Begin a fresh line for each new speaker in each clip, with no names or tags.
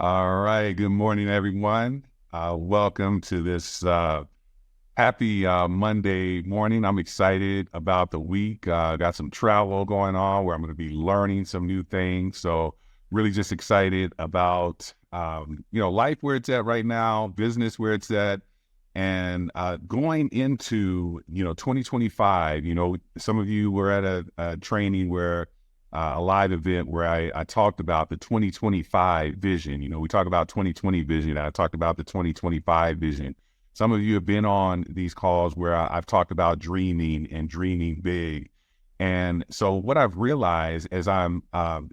All right. Good morning, everyone. Welcome to this happy Monday morning. I'm excited about the week. Got some travel going on where I'm going to be learning some new things. So really just excited about, life where it's at right now, business where it's at, and going into, 2025. Some of you were at a training where a live event where I talked about the 2025 vision. We talk about 2020 vision. I talked about the 2025 vision. Some of you have been on these calls where I've talked about dreaming and dreaming big. And so what I've realized as I'm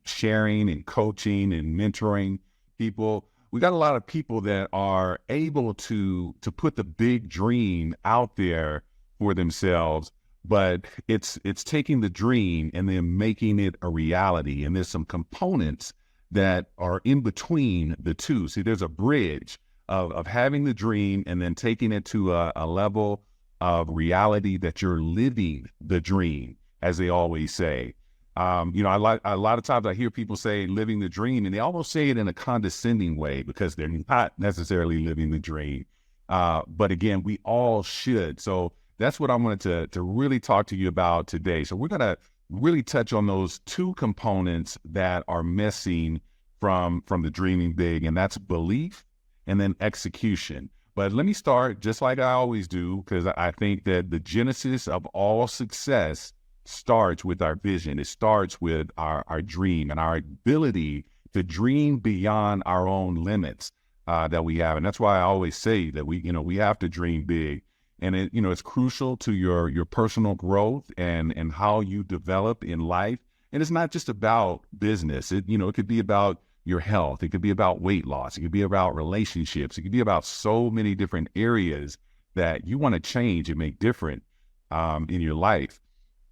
sharing and coaching and mentoring people, we got a lot of people that are able to put the big dream out there for themselves, but it's taking the dream and then making it a reality. And there's some components that are in between the two. See, there's a bridge of having the dream and then taking it to a level of reality that you're living the dream, as they always say. A lot of times I hear people say living the dream, and they almost say it in a condescending way because they're not necessarily living the dream. But again, we all should. So that's what I wanted to really talk to you about today. So we're going to really touch on those two components that are missing from the dreaming big, and that's belief and then execution. But let me start just like I always do, because I think that the genesis of all success starts with our vision. It starts with our dream and our ability to dream beyond our own limits that we have. And that's why I always say that we have to dream big. And it's crucial to your personal growth and how you develop in life. And it's not just about business. It could be about your health. It could be about weight loss. It could be about relationships. It could be about so many different areas that you want to change and make different in your life.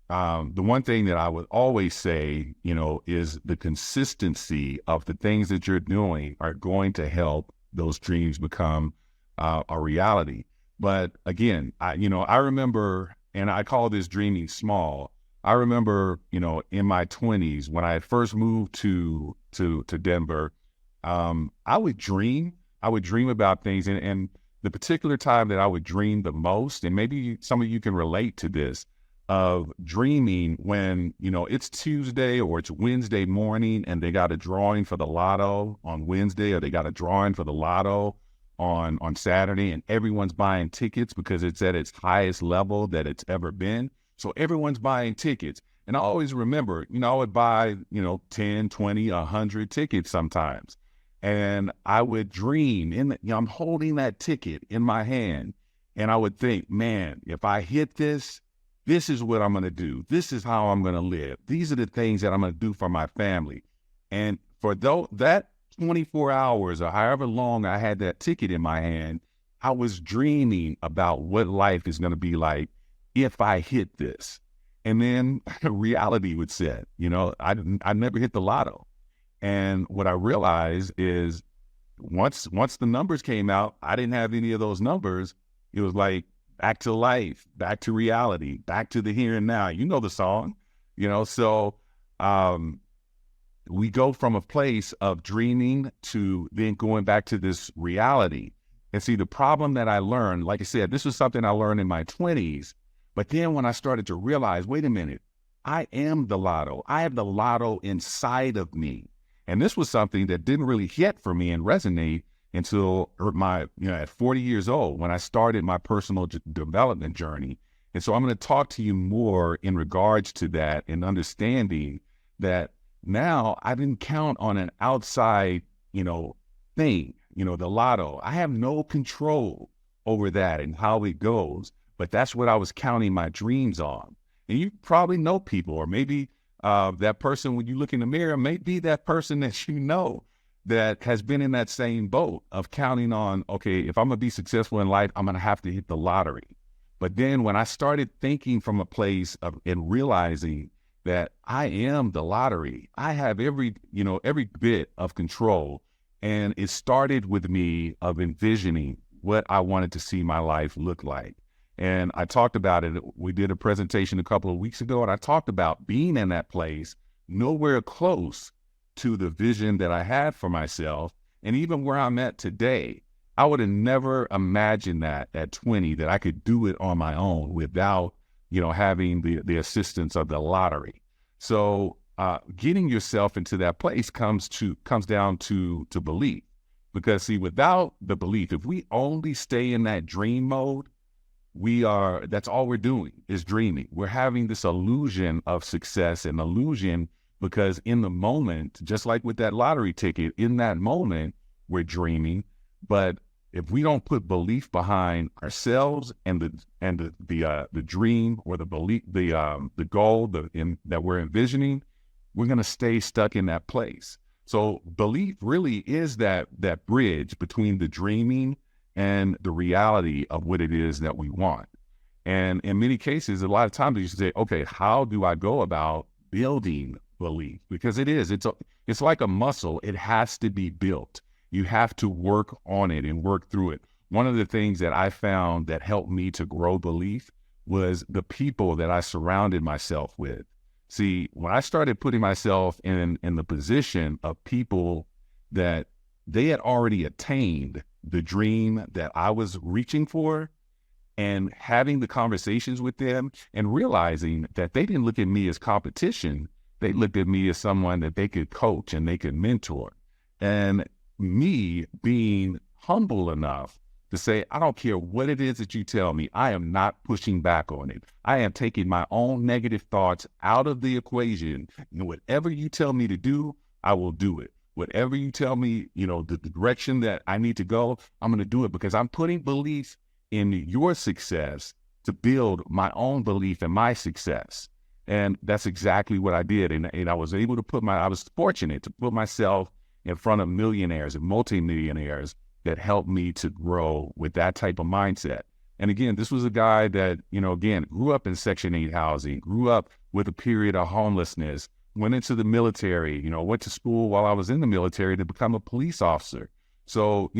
The one thing that I would always say, is the consistency of the things that you're doing are going to help those dreams become a reality. But again, I remember, and I call this dreaming small. I remember, in my 20s when I had first moved to Denver, I would dream about things, and the particular time that I would dream the most, and maybe some of you can relate to this, of dreaming when, it's Tuesday or it's Wednesday morning and they got a drawing for the lotto on Wednesday, or they got a drawing for the lotto on Saturday, and everyone's buying tickets because it's at its highest level that it's ever been. So everyone's buying tickets. And I always remember, I would buy, 10, 20, 100 tickets sometimes. And I would dream I'm holding that ticket in my hand. And I would think, man, if I hit this is what I'm going to do. This is how I'm going to live. These are the things that I'm going to do for my family. And for that 24 hours or however long I had that ticket in my hand, I was dreaming about what life is going to be like if I hit this. And then reality would set. I never hit the lotto. And what I realized is once the numbers came out, I didn't have any of those numbers. It was like back to life, back to reality, back to the here and now. You know the song, so we go from a place of dreaming to then going back to this reality. And see, the problem that I learned, like I said, this was something I learned in my 20s. But then when I started to realize, wait a minute, I am the lotto. I have the lotto inside of me. And this was something that didn't really hit for me and resonate until at 40 years old, when I started my personal development journey. And so I'm going to talk to you more in regards to that and understanding that now I didn't count on an outside, thing, the lotto. I have no control over that and how it goes. But that's what I was counting my dreams on. And you probably know people, or maybe that person, when you look in the mirror, may be that person that that has been in that same boat of counting on, okay, if I'm going to be successful in life, I'm going to have to hit the lottery. But then when I started thinking from a place of and realizing that I am the lottery, I have every bit of control. And it started with me of envisioning what I wanted to see my life look like. And I talked about it. We did a presentation a couple of weeks ago, and I talked about being in that place, nowhere close to the vision that I had for myself. And even where I'm at today, I would have never imagined that at 20, that I could do it on my own without, having the assistance of the lottery. So getting yourself into that place comes down to belief. Because see, without the belief, if we only stay in that dream mode, that's all we're doing is dreaming. We're having this illusion of success, and illusion because in the moment, just like with that lottery ticket, in that moment, we're dreaming. But if we don't put belief behind ourselves and the dream or the belief, the goal that we're envisioning, we're going to stay stuck in that place. So belief really is that bridge between the dreaming and the reality of what it is that we want. And in many cases, a lot of times you should say, okay, how do I go about building belief? Because it's like a muscle. It has to be built. You have to work on it and work through it. One of the things that I found that helped me to grow belief was the people that I surrounded myself with. See, when I started putting myself in the position of people that they had already attained the dream that I was reaching for, and having the conversations with them and realizing that they didn't look at me as competition. They looked at me as someone that they could coach and they could mentor. And me being humble enough to say, I don't care what it is that you tell me. I am not pushing back on it. I am taking my own negative thoughts out of the equation. And whatever you tell me to do, I will do it. Whatever you tell me, the direction that I need to go, I'm going to do it, because I'm putting belief in your success to build my own belief in my success. And that's exactly what I did. And I was able to I was fortunate to put myself in front of millionaires and multimillionaires that helped me to grow with that type of mindset. And again, this was a guy that, grew up in Section 8 housing, grew up with a period of homelessness, went into the military, went to school while I was in the military to become a police officer. So,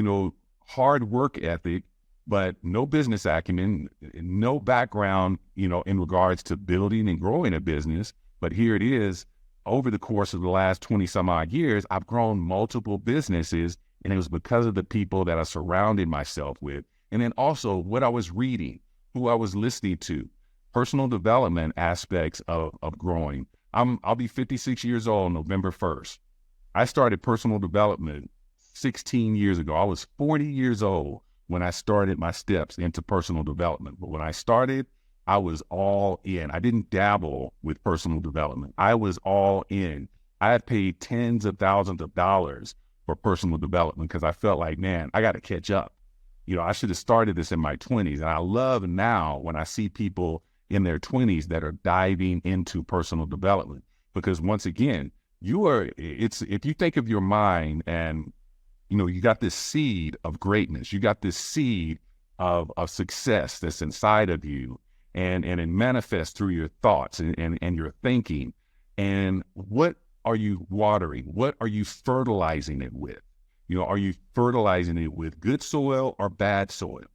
hard work ethic, but no business acumen, no background, in regards to building and growing a business. But here it is, over the course of the last 20 some odd years, I've grown multiple businesses, and it was because of the people that I surrounded myself with. And then also what I was reading, who I was listening to, personal development aspects of growing. I'll be 56 years old November 1st. I started personal development 16 years ago. I was 40 years old when I started my steps into personal development. But when I started, I was all in. I didn't dabble with personal development. I was all in. I had paid tens of thousands of dollars for personal development because I felt like, man, I got to catch up. I should have started this in my 20s. And I love now when I see people in their 20s that are diving into personal development, because once again, if you think of your mind and, you got this seed of greatness, you got this seed of success that's inside of you, and it manifests through your thoughts and your thinking. And what are you watering? What are you fertilizing it with? Are you fertilizing it with good soil or bad soil?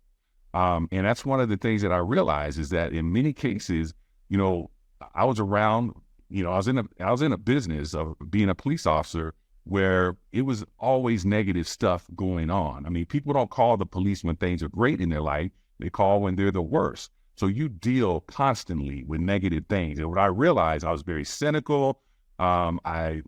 And that's one of the things that I realized is that in many cases, I was around, I was in a business of being a police officer where it was always negative stuff going on. I mean, people don't call the police when things are great in their life. They call when they're the worst. So you deal constantly with negative things. And what I realized, I was very cynical. I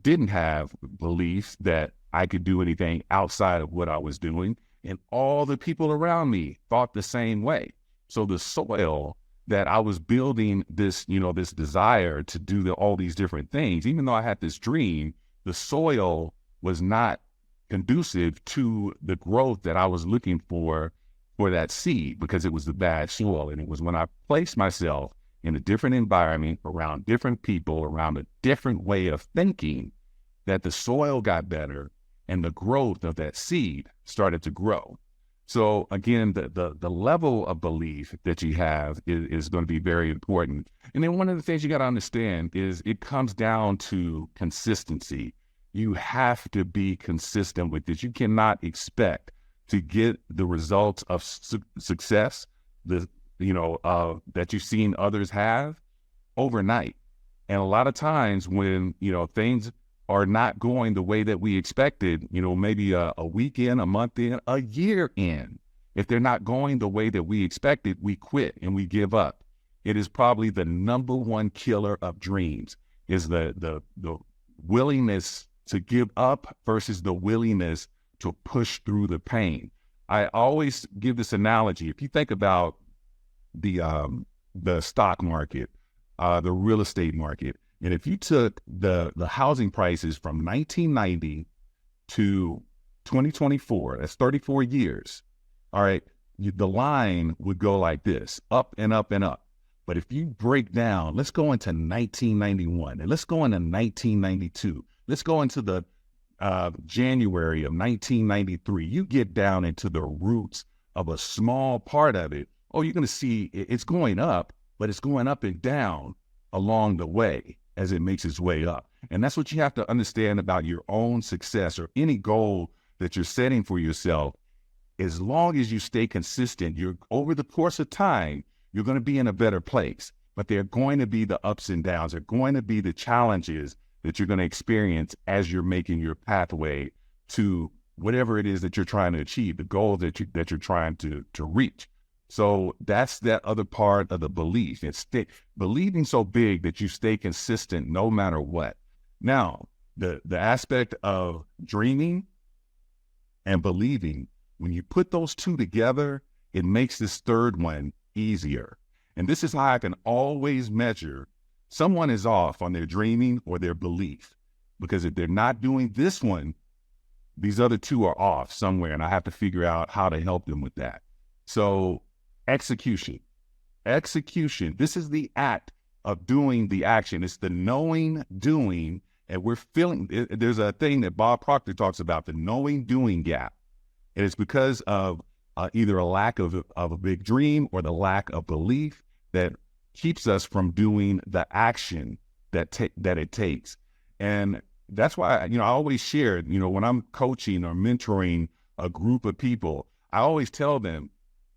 didn't have beliefs that I could do anything outside of what I was doing. And all the people around me thought the same way. So the soil that I was building this, this desire to do all these different things, even though I had this dream, the soil was not conducive to the growth that I was looking for that seed, because it was the bad soil. And it was when I placed myself in a different environment, around different people, around a different way of thinking, that the soil got better and the growth of that seed started to grow. So again, the level of belief that you have is going to be very important. And then one of the things you got to understand is it comes down to consistency. You have to be consistent with this. You cannot expect to get the results of success that you've seen others have overnight. And a lot of times when, things are not going the way that we expected, maybe a week in, a month in, a year in. If they're not going the way that we expected, we quit and we give up. It is probably the number one killer of dreams, is the willingness to give up versus the willingness to push through the pain. I always give this analogy. If you think about the stock market, the real estate market, and if you took the housing prices from 1990 to 2024, that's 34 years. All right, the line would go like this, up and up and up. But if you break down, let's go into 1991 and let's go into 1992. Let's go into the January of 1993. You get down into the roots of a small part of it. Oh, you're going to see it's going up, but it's going up and down along the way as it makes its way up. And that's what you have to understand about your own success or any goal that you're setting for yourself. As long as you stay consistent, you're over the course of time, you're going to be in a better place. But there are going to be the ups and downs. There are going to be the challenges that you're going to experience as you're making your pathway to whatever it is that you're trying to achieve, the goal that you're trying to reach. So that's that other part of the belief. It's believing so big that you stay consistent no matter what. Now, the aspect of dreaming and believing, when you put those two together, it makes this third one easier. And this is how I can always measure someone is off on their dreaming or their belief. Because if they're not doing this one, these other two are off somewhere, and I have to figure out how to help them with that. So execution. This is the act of doing the action. It's the knowing, doing, and we're feeling. There's a thing that Bob Proctor talks about, the knowing, doing gap. And it's because of either a lack of a big dream or the lack of belief that keeps us from doing the action that it takes. And that's why, I always share, when I'm coaching or mentoring a group of people, I always tell them,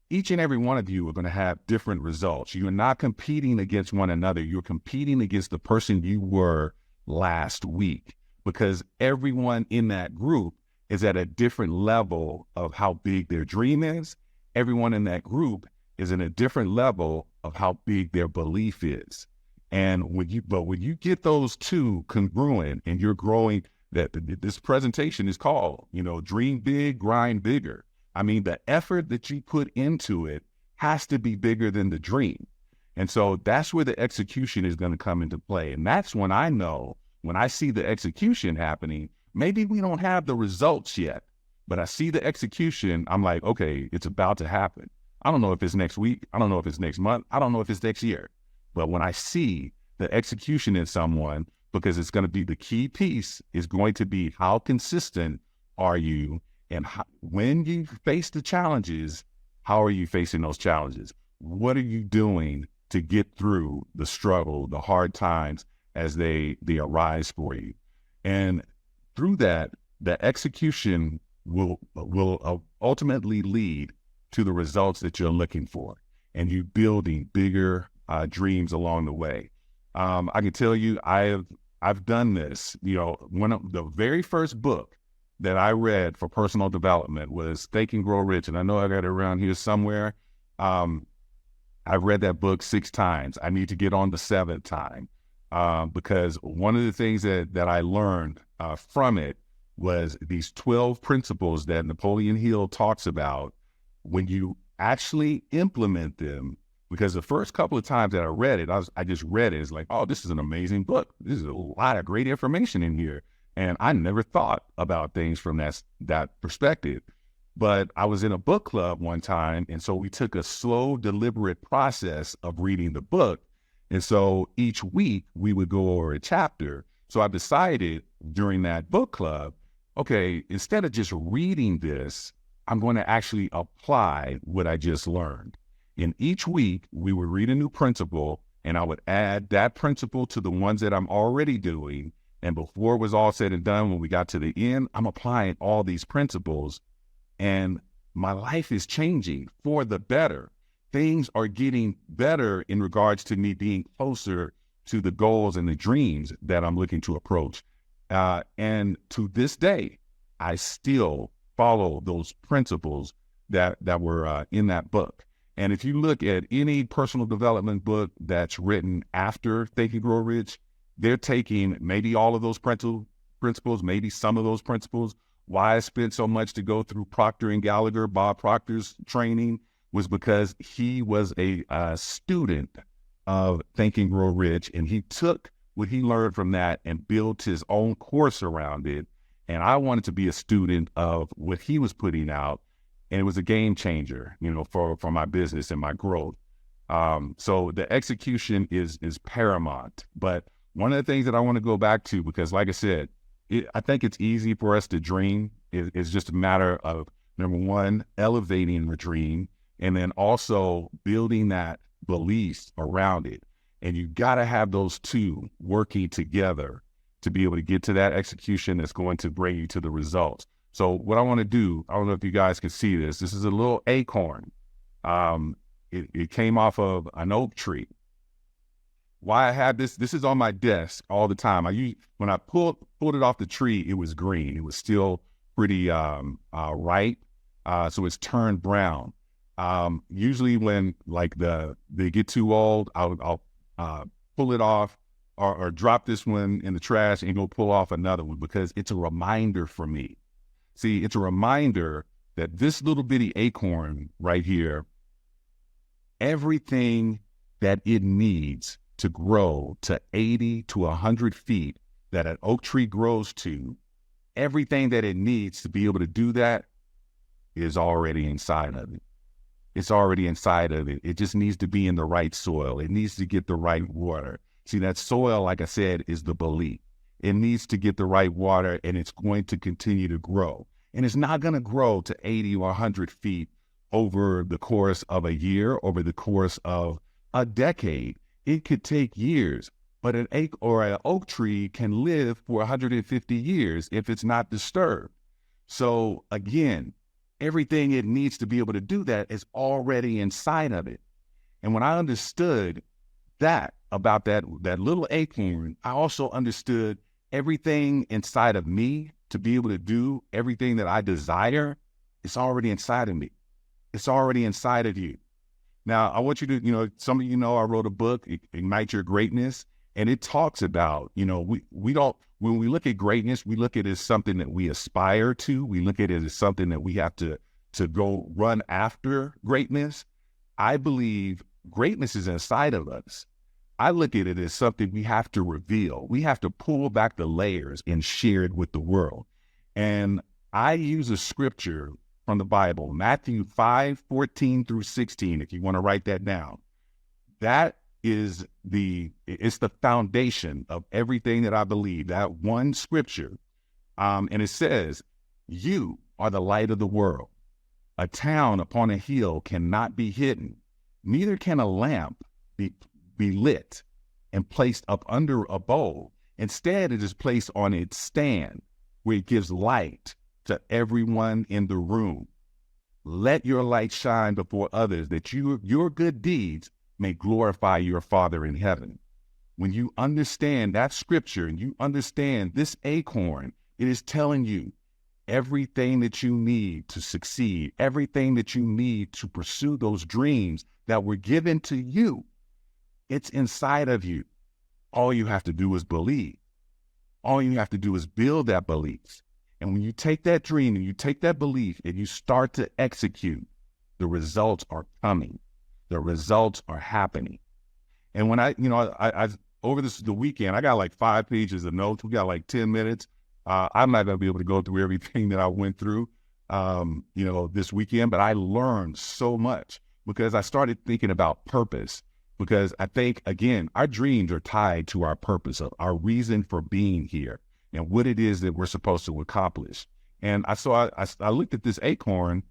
each and every one of you are going to have different results. You're not competing against one another. You're competing against the person you were last week, because everyone in that group is at a different level of how big their dream is. Everyone in that group is in a different level of how big their belief is. And when you get those two congruent and you're growing, this presentation is called, Dream Big, Grind Bigger. I mean, the effort that you put into it has to be bigger than the dream. And so that's where the execution is going to come into play. And that's when I know, when I see the execution happening, maybe we don't have the results yet, but I see the execution. I'm like, okay, it's about to happen. I don't know if it's next week. I don't know if it's next month. I don't know if it's next year. But when I see the execution in someone, because it's going to be the key piece, is going to be how consistent are you, and when you face the challenges, how are you facing those challenges? What are you doing to get through the struggle, the hard times as they arise for you? And through that, the execution will ultimately lead to the results that you're looking for, and you building bigger dreams along the way. I can tell you, I've done this. One of the very first book that I read for personal development was Think and Grow Rich, and I know I got it around here somewhere. I've read that book 6 times. I need to get on the 7th time, because one of the things that I learned from it was these 12 principles that Napoleon Hill talks about. When you actually implement them, because the first couple of times that I read it, I just read it. It's like, oh, this is an amazing book. This is a lot of great information in here. And I never thought about things from that perspective. But I was in a book club one time, and so we took a slow, deliberate process of reading the book. And so each week we would go over a chapter. So I decided during that book club, okay, instead of just reading this, I'm going to actually apply what I just learned. In each week, we would read a new principle, and I would add that principle to the ones that I'm already doing. And before it was all said and done, when we got to the end, I'm applying all these principles, and my life is changing for the better. Things are getting better in regards to me being closer to the goals and the dreams that I'm looking to approach. And to this day, I still follow those principles that were in that book. And if you look at any personal development book that's written after Think and Grow Rich, they're taking maybe all of those principles, maybe some of those principles. Why I spent so much to go through Procter and Gallagher, Bob Proctor's training, was because he was a student of Think and Grow Rich, and he took what he learned from that and built his own course around it. And I wanted to be a student of what he was putting out, and it was a game changer, for my business and my growth. So the execution is paramount. But one of the things that I want to go back to, because like I said, I think it's easy for us to dream. It's just a matter of, number one, elevating the dream, and then also building that belief around it. And you got to have those two working together to be able to get to that execution that's going to bring you to the results. So what I want to do, I don't know if you guys can see this. This is a little acorn. It came off of an oak tree. Why I have this is on my desk all the time. When I pulled it off the tree, it was green. It was still pretty ripe, so it's turned brown. Usually when they get too old, I'll pull it off or drop this one in the trash and go pull off another one, because it's a reminder for me. See, it's a reminder that this little bitty acorn right here, everything that it needs to grow to 80 to 100 feet that an oak tree grows to, everything that it needs to be able to do that is already inside of it. It's already inside of it. It just needs to be in the right soil. It needs to get the right water. See, that soil, like I said, is the belief. It needs to get the right water, and it's going to continue to grow. And it's not going to grow to 80 or 100 feet over the course of a year, over the course of a decade. It could take years, but an oak tree can live for 150 years if it's not disturbed. So again, everything it needs to be able to do that is already inside of it. And when I understood that about that little acorn, I also understood everything inside of me to be able to do everything that I desire. It's already inside of me. It's already inside of you. Now, I want you to, some of you know I wrote a book, Ignite Your Greatness, and it talks about, we don't, when we look at greatness, we look at it as something that we aspire to. We look at it as something that we have to go run after greatness. I believe greatness is inside of us. I look at it as something we have to reveal. We have to pull back the layers and share it with the world. And I use a scripture from the Bible, Matthew 5:14 through 16, if you want to write that down. That is it's the foundation of everything that I believe, that one scripture. And it says, "You are the light of the world. A town upon a hill cannot be hidden. Neither can a lamp be lit and placed up under a bowl. Instead, it is placed on its stand, where it gives light to everyone in the room. Let your light shine before others, that your good deeds may glorify your Father in heaven." When you understand that scripture and you understand this acorn, it is telling you everything that you need to succeed, everything that you need to pursue those dreams that were given to you. It's inside of you. All you have to do is believe. All you have to do is build that belief. And when you take that dream and you take that belief and you start to execute, the results are coming. The results are happening. And when I over the weekend, I got like 5 pages of notes. We got like 10 minutes. I'm not going to be able to go through everything that I went through, this weekend, but I learned so much because I started thinking about purpose. Because I think, again, our dreams are tied to our purpose, of our reason for being here and what it is that we're supposed to accomplish. And I looked at this acorn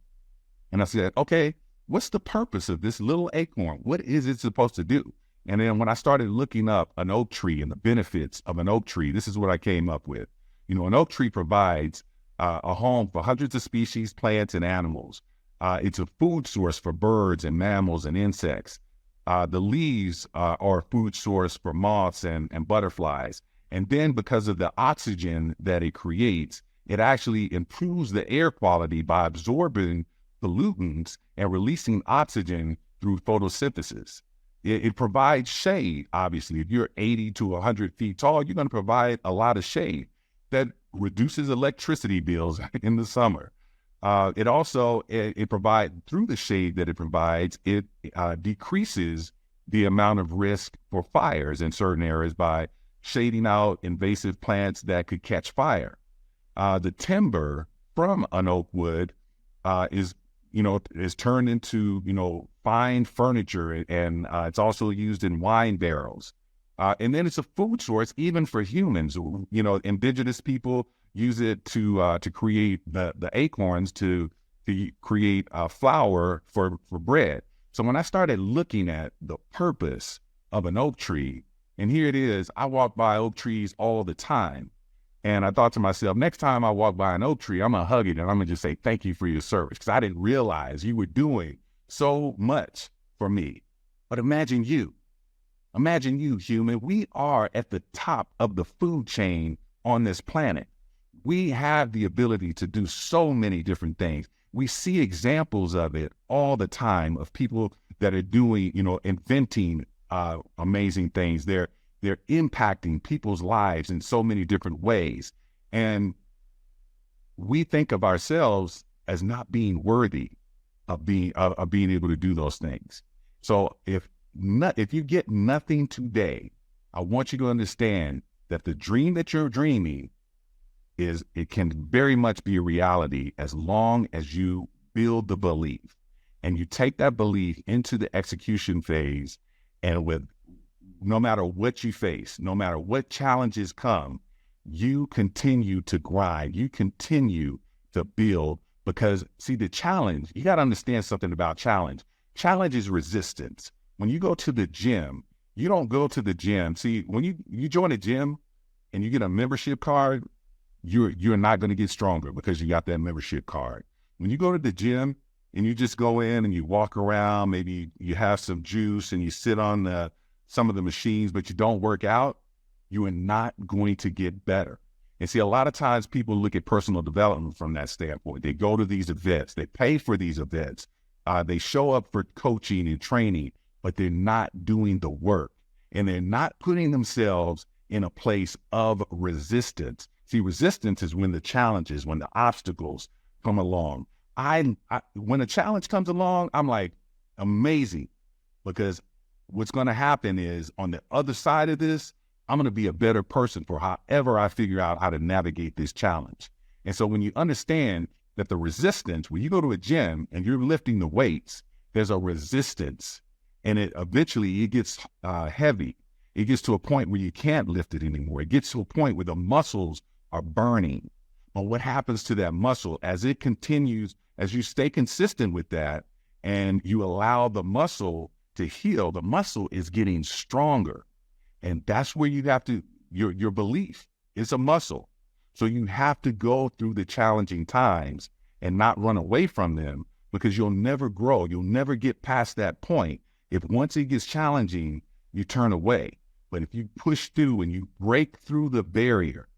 and I said, okay, what's the purpose of this little acorn? What is it supposed to do? And then when I started looking up an oak tree and the benefits of an oak tree, this is what I came up with. An oak tree provides a home for hundreds of species, plants, and animals. It's a food source for birds and mammals and insects. The leaves are a food source for moths and butterflies. And then because of the oxygen that it creates, it actually improves the air quality by absorbing pollutants and releasing oxygen through photosynthesis. It provides shade, obviously. If you're 80 to 100 feet tall, you're going to provide a lot of shade that reduces electricity bills in the summer. It also, it provides, through the shade that it provides, it decreases the amount of risk for fires in certain areas by shading out invasive plants that could catch fire. The timber from an oak wood is turned into, fine furniture, and it's also used in wine barrels. And then it's a food source even for humans. Indigenous people use it to create the acorns to create flour for bread. So when I started looking at the purpose of an oak tree, and here it is, I walk by oak trees all the time. And I thought to myself, next time I walk by an oak tree, I'm going to hug it and I'm going to just say, thank you for your service, because I didn't realize you were doing so much for me. But imagine you, human. We are at the top of the food chain on this planet. We have the ability to do so many different things. We see examples of it all the time of people that are doing, inventing amazing things. They're impacting people's lives in so many different ways. And we think of ourselves as not being worthy of being able to do those things. So if you get nothing today, I want you to understand that the dream that you're dreaming it can very much be a reality as long as you build the belief and you take that belief into the execution phase. And no matter what you face, no matter what challenges come, you continue to grind, you continue to build, because see, the challenge, you got to understand something about challenge. Challenge is resistance. When you go to the gym, you don't go to the gym. See, when you join a gym and you get a membership card, you're not going to get stronger because you got that membership card. When you go to the gym and you just go in and you walk around, maybe you have some juice and you sit on some of the machines, but you don't work out, you are not going to get better. And see, a lot of times people look at personal development from that standpoint. They go to these events, they pay for these events, they show up for coaching and training, but they're not doing the work, and they're not putting themselves in a place of resistance. See, resistance is when the challenges, when the obstacles come along. When a challenge comes along, I'm like, amazing, because what's going to happen is on the other side of this, I'm going to be a better person for however I figure out how to navigate this challenge. And so when you understand that the resistance, when you go to a gym and you're lifting the weights, there's a resistance, and eventually it gets heavy. It gets to a point where you can't lift it anymore. It gets to a point where the muscles are burning. But what happens to that muscle as it continues, as you stay consistent with that and you allow the muscle to heal, the muscle is getting stronger. And that's where you have to, your belief is a muscle. So you have to go through the challenging times and not run away from them, because you'll never grow. You'll never get past that point. If once it gets challenging, you turn away. But if you push through and you break through the barrier,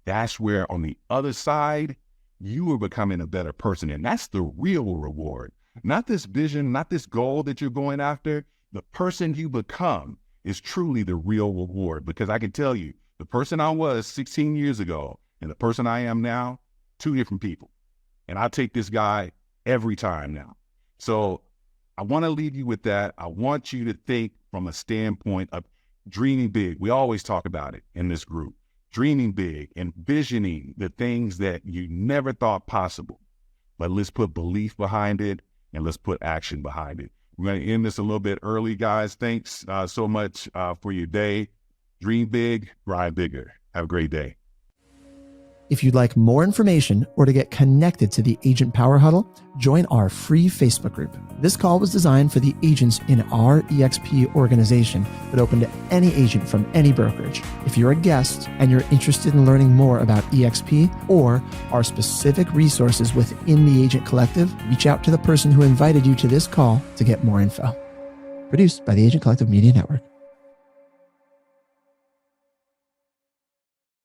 that's where on the other side, you are becoming a better person. And that's the real reward. Not this vision, not this goal that you're going after. The person you become is truly the real reward. Because I can tell you, the person I was 16 years ago and the person I am now, two different people. And I take this guy every time now. So I want to leave you with that. I want you to think from a standpoint of dreaming big. We always talk about it in this group. Dreaming big, envisioning the things that you never thought possible. But let's put belief behind it and let's put action behind it. We're going to end this a little bit early, guys. Thanks so much for your day. Dream big, grind bigger. Have a great day.
If you'd like more information or to get connected to the Agent Power Huddle, join our free Facebook group. This call was designed for the agents in our EXP organization, but open to any agent from any brokerage. If you're a guest and you're interested in learning more about EXP or our specific resources within the Agent Collective, reach out to the person who invited you to this call to get more info. Produced by the Agent Collective Media Network.